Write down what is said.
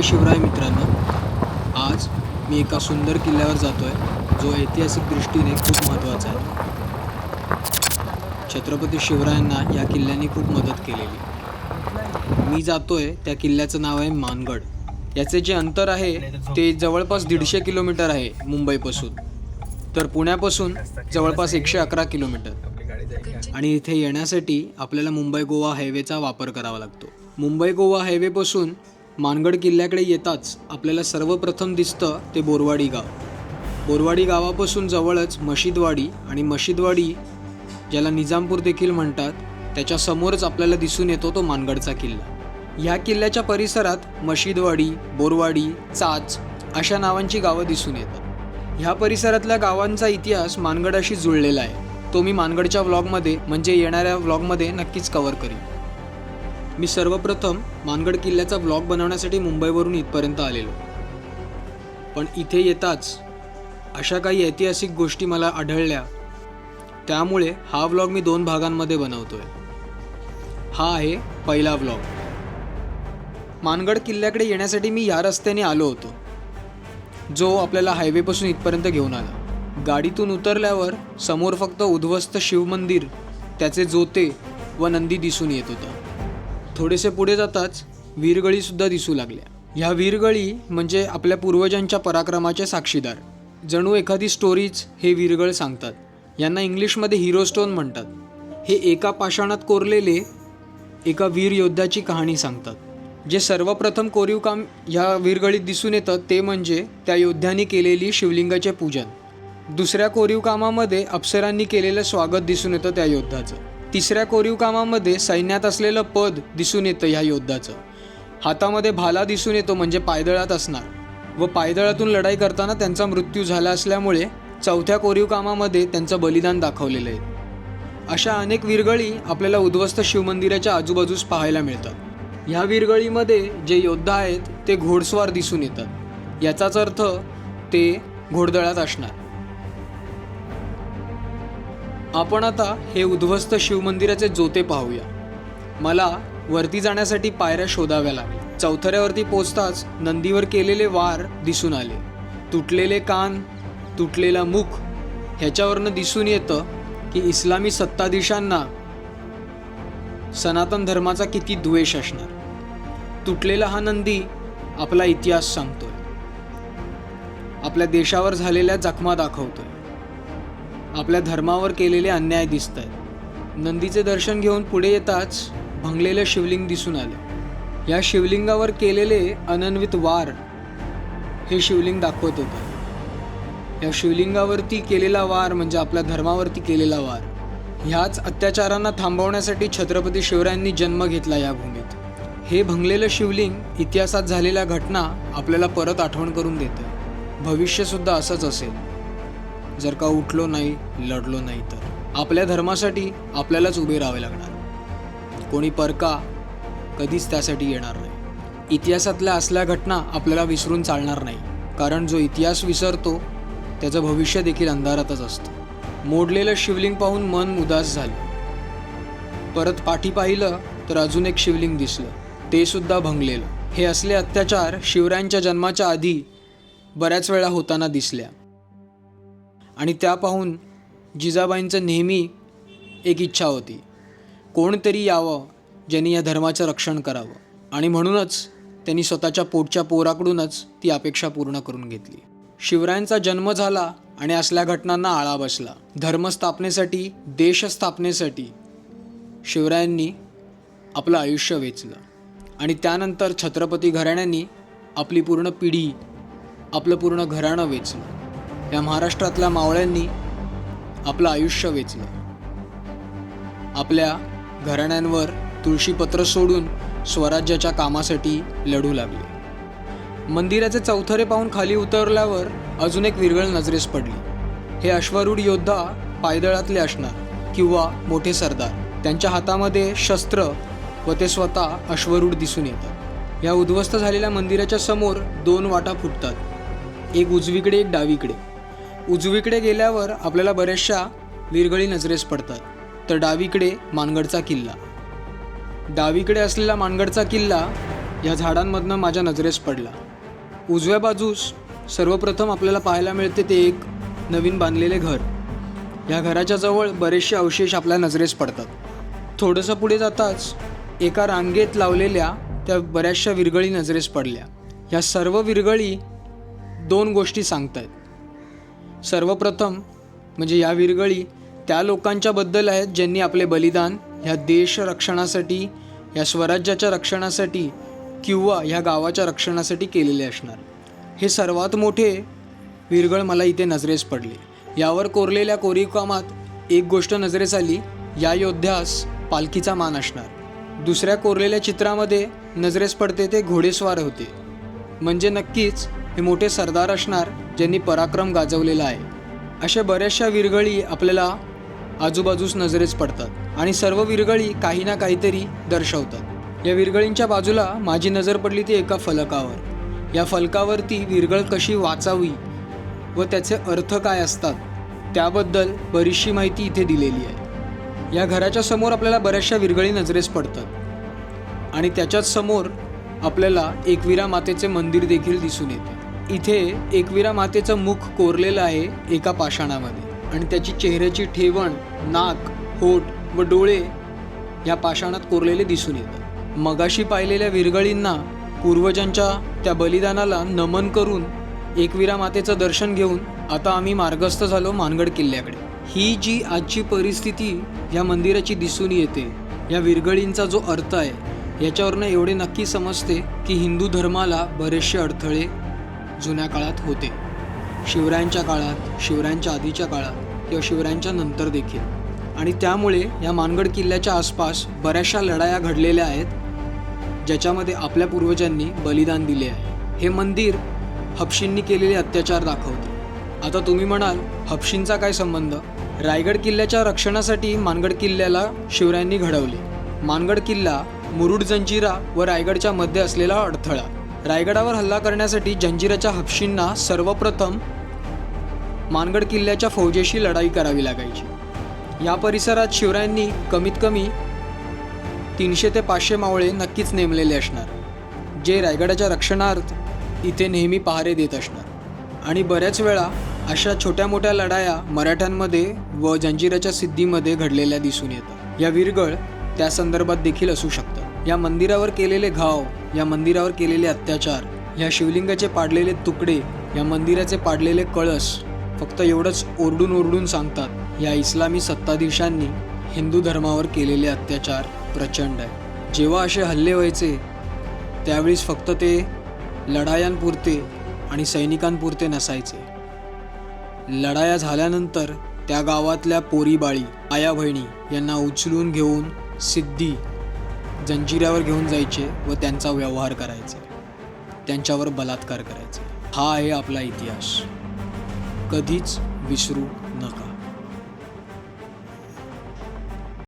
जय शिवराय मित्रांनो, आज मी एका सुंदर किल्ल्यावर जातोय जो ऐतिहासिक दृष्टीने खूप महत्त्वाचा आहे. छत्रपती शिवरायांना या किल्ल्याने खूप मदत केलेली. मी जातोय त्या किल्ल्याचं नाव आहे मानगड. याचे जे अंतर आहे ते जवळपास 150 किलोमीटर आहे मुंबईपासून, तर पुण्यापासून जवळपास 111 किलोमीटर. आणि इथे येण्यासाठी आपल्याला मुंबई गोवा हायवेचा वापर करावा लागतो. मुंबई गोवा हायवेपासून मानगड किल्ल्याकडे येताच आपल्याला सर्वप्रथम दिसतं ते बोरवाडी गाव. बोरवाडी गावापासून जवळच मशिदवाडी, आणि मशिदवाडी ज्याला निजामपूर देखील म्हणतात, त्याच्या समोरच आपल्याला दिसून येतो तो मानगडचा किल्ला. ह्या किल्ल्याच्या परिसरात मशिदवाडी, बोरवाडी, चाच अशा नावांची गावं दिसून येतात. ह्या परिसरातल्या गावांचा इतिहास मानगडाशी जुळलेला आहे. तो मी मानगडच्या व्लॉगमध्ये म्हणजे येणाऱ्या व्लॉगमध्ये नक्कीच कव्हर करीन. मी सर्वप्रथम मानगड किल्ल्याचा व्लॉग बनवण्यासाठी मुंबईवरून इथपर्यंत आलेलो, पण इथे येताच अशा काही ऐतिहासिक गोष्टी मला आढळल्या, त्यामुळे हा व्लॉग मी 2 भागांमध्ये बनवतोय. हा आहे पहिला व्लॉग. मानगड किल्ल्याकडे येण्यासाठी मी या रस्त्याने आलो होतो जो आपल्याला हायवेपासून इथपर्यंत घेऊन आला. गाडीतून उतरल्यावर समोर फक्त उद्ध्वस्त शिवमंदिर, त्याचे जोते व नंदी दिसून येत होता. थोडेसे पुढे जाताच वीरगळीसुद्धा दिसू लागल्या. ह्या वीरगळी म्हणजे आपल्या पूर्वजांच्या पराक्रमाचे साक्षीदार. जणू एखादी स्टोरीज हे वीरगळ सांगतात. यांना इंग्लिशमध्ये हिरो स्टोन म्हणतात. हे एका पाषाणात कोरलेले एका वीर योद्ध्याची कहाणी सांगतात. जे सर्वप्रथम कोरीव काम ह्या वीरगळीत दिसून येतं ते म्हणजे त्या योद्ध्यांनी केलेली शिवलिंगाचे पूजन. दुसऱ्या कोरीव कामामध्ये अप्सरांनी केलेलं स्वागत दिसून येतं त्या योद्धाचं. तिसऱ्या कोरीव कामामध्ये सैन्यात असलेलं पद दिसून येतं ह्या योद्धाचं. हातामध्ये भाला दिसून येतो म्हणजे पायदळात असणार, व पायदळातून लढाई करताना त्यांचा मृत्यू झाला असल्यामुळे चौथ्या कोरीव कामामध्ये त्यांचं बलिदान दाखवलेलं आहे. अशा अनेक वीरगळी आपल्याला उद्ध्वस्त शिवमंदिराच्या आजूबाजूस पाहायला मिळतात. ह्या वीरगळीमध्ये जे योद्धा आहेत ते घोडस्वार दिसून येतात. याचाच अर्थ ते घोडदळात असणार. आपण आता हे उद्ध्वस्त शिवमंदिराचे जोते पाहूया. मला वरती जाण्यासाठी पायऱ्या शोधाव्या लागल्या. चौथऱ्यावरती पोचताच नंदीवर केलेले वार दिसून आले. तुटलेले कान, तुटलेला मुख ह्याच्यावरनं दिसून येतं की इस्लामी सत्ताधीशांना सनातन धर्माचा किती द्वेष असणार. तुटलेला हा नंदी आपला इतिहास सांगतोय, आपल्या देशावर झालेल्या जखमा दाखवतोय, आपल्या धर्मावर केलेले अन्याय दिसत आहेत. नंदीचे दर्शन घेऊन पुढे येताच भंगलेलं शिवलिंग दिसून आलं. या शिवलिंगावर केलेले अनन्वित वार हे शिवलिंग दाखवत होतं. या शिवलिंगावरती केलेला वार म्हणजे आपल्या धर्मावरती केलेला वार. ह्याच अत्याचारांना थांबवण्यासाठी छत्रपती शिवरायांनी जन्म घेतला या भूमीत. हे भंगलेलं शिवलिंग इतिहासात झालेल्या घटना आपल्याला परत आठवण करून देतं. भविष्यसुद्धा असंच असेल जर का उठलो नाही, लढलो नाही तर. आपल्या धर्मासाठी आपल्यालाच उभे राहावे लागणार. कोणी परका कधीच त्यासाठी येणार नाही. इतिहासातल्या असल्या घटना आपल्याला विसरून चालणार नाही, कारण जो इतिहास विसरतो त्याचं भविष्य देखील अंधारातच असतं. मोडलेलं शिवलिंग पाहून मन उदास झालं. परत पाठी पाहिलं तर अजून एक शिवलिंग दिसलं, ते सुद्धा भंगलेलं. हे असले अत्याचार शिवरायांच्या जन्माच्या आधी बऱ्याच वेळा होताना दिसल्या, आणि त्या पाहून जिजाबाईंचं नेहमी एक इच्छा होती, कोणतरी यावं ज्यांनी या धर्माचं रक्षण करावं. आणि म्हणूनच त्यांनी स्वतःच्या पोटच्या पोराकडूनच ती अपेक्षा पूर्ण करून घेतली. शिवरायांचा जन्म झाला आणि असल्या घटनांना आळा बसला. धर्मस्थापनेसाठी, देशस्थापनेसाठी शिवरायांनी आपलं आयुष्य वेचलं, आणि त्यानंतर छत्रपती घराण्यांनी आपली पूर्ण पिढी, आपलं पूर्ण घराणं वेचलं. या महाराष्ट्रातल्या मावळ्यांनी आपलं आयुष्य वेचलं. आपल्या घराण्यांवर तुळशीपत्र सोडून स्वराज्याच्या कामासाठी लढू लागले. मंदिराचे चौथरे पाहून खाली उतरल्यावर अजून एक वीरगळ नजरेस पडली. हे अश्वारूढ योद्धा पायदळातले असणार किंवा मोठे सरदार. त्यांच्या हातामध्ये शस्त्र व ते स्वतः अश्वारूढ दिसून येतात. या उद्ध्वस्त झालेल्या मंदिराच्या समोर 2 वाटा फुटतात, एक उजवीकडे एक डावीकडे. उजवीकडे गेल्यावर आपल्याला बऱ्याचशा वीरगळी नजरेस पडतात, तर डावीकडे मानगडचा किल्ला. डावीकडे असलेला मानगडचा किल्ला या झाडांमधनं माझ्या नजरेस पडला. उजव्या बाजूस सर्वप्रथम आपल्याला पाहायला मिळते ते एक नवीन बांधलेले घर. या घराच्या जवळ बरेचसे अवशेष आपल्या नजरेस पडतात. थोडंसं पुढे जाताच एका रांगेत लावलेल्या त्या बऱ्याचशा विरगळी नजरेस पडल्या. या सर्व विरगळी 2 गोष्टी सांगतायत. सर्वप्रथम म्हणजे या विरगळी त्या लोकांच्याबद्दल आहेत ज्यांनी आपले बलिदान ह्या देश रक्षणासाठी, या स्वराज्याच्या रक्षणासाठी किंवा ह्या गावाच्या रक्षणासाठी केलेले असणार. हे सर्वात मोठे विरगळ मला इथे नजरेस पडले. यावर कोरलेल्या कोरीवकामात एक गोष्ट नजरेस आली, या योद्ध्यास पालखीचा मान असणार. दुसऱ्या कोरलेल्या चित्रामध्ये नजरेस पडते ते घोडेस्वार होते, म्हणजे नक्कीच हे मोठे सरदार असणार ज्यांनी पराक्रम गाजवलेला आहे. अशा बऱ्याचशा विरगळी आपल्याला आजूबाजूस नजरेस पडतात आणि सर्व विरगळी काही ना काहीतरी दर्शवतात. या विरगळींच्या बाजूला माझी नजर पडली ती एका फलकावर. या फलकावरती विरगळ कशी वाचावी व त्याचे अर्थ काय असतात त्याबद्दल बरीचशी माहिती इथे दिलेली आहे. या घराच्या समोर आपल्याला बऱ्याचशा विरगळी नजरेस पडतात आणि त्याच्याच समोर आपल्याला एकविरा मातेचे मंदिर देखील दिसून येते. इथे एकविरा मातेचं मुख कोरलेलं आहे एका पाषाणामध्ये आणि त्याची चेहऱ्याची ठेवण, नाक, होठ व डोळे या पाषाणात कोरलेले दिसून येतात. मगाशी पाहिलेल्या विरगळींना पूर्वजांच्या त्या बलिदानाला नमन करून एकविरा मातेचं दर्शन घेऊन आता आम्ही मार्गस्थ झालो मानगड किल्ल्याकडे. ही जी आजची परिस्थिती या मंदिराची दिसून येते, या विरगळींचा जो अर्थ आहे याच्यावरनं एवढे नक्की समजते की हिंदू धर्माला बरेचसे अडथळे जुन्या काळात होते. शिवरायांच्या काळात, शिवरायांच्या आधीच्या काळात किंवा शिवरायांच्या नंतर देखील. आणि त्यामुळे या मानगड किल्ल्याच्या आसपास बऱ्याचशा लढाया घडलेल्या आहेत ज्याच्यामध्ये आपल्या पूर्वजांनी बलिदान दिले आहे. हे मंदिर हबशींनी केलेले अत्याचार दाखवते. आता तुम्ही म्हणाल हबशींचा काय संबंध? रायगड किल्ल्याच्या रक्षणासाठी मानगड किल्ल्याला शिवरायांनी घडवले. मानगड किल्ला मुरुड जंजिरा व रायगडच्या मध्ये असलेला अडथळा. रायगडावर हल्ला करण्यासाठी जंजिराच्या हबशींना सर्वप्रथम मानगड किल्ल्याच्या फौजेशी लढाई करावी लागायची. या परिसरात शिवरायांनी कमीत कमी 300 ते 500 मावळे नक्कीच नेमलेले असणार, जे रायगडाच्या रक्षणार्थ इथे नेहमी पहारे देत असणार. आणि बऱ्याच वेळा अशा छोट्या मोठ्या लढाया मराठ्यांमध्ये व जंजिराच्या सिद्धीमध्ये घडलेल्या दिसून येतात. या विरगळ त्या संदर्भात देखील असू शकतात. या मंदिरावर केलेले घाव, या मंदिरावर केलेले अत्याचार, या शिवलिंगाचे पाडलेले तुकडे, या मंदिराचे पाडलेले कळस फक्त एवढंच ओरडून ओरडून सांगतात या इस्लामी सत्ताधीशांनी हिंदू धर्मावर केलेले अत्याचार प्रचंड आहे. जेव्हा असे हल्ले व्हायचे त्यावेळीस फक्त ते लढायांपुरते आणि सैनिकांपुरते नसायचे. लढाया झाल्यानंतर त्या गावातल्या पोरीबाळी, आया बहिणी यांना उचलून घेऊन सिद्धी जंजिऱ्यावर घेऊन जायचे व त्यांचा व्यवहार करायचे, त्यांच्यावर बलात्कार करायचे. हा आहे आपला इतिहास. कधीच विसरू नका.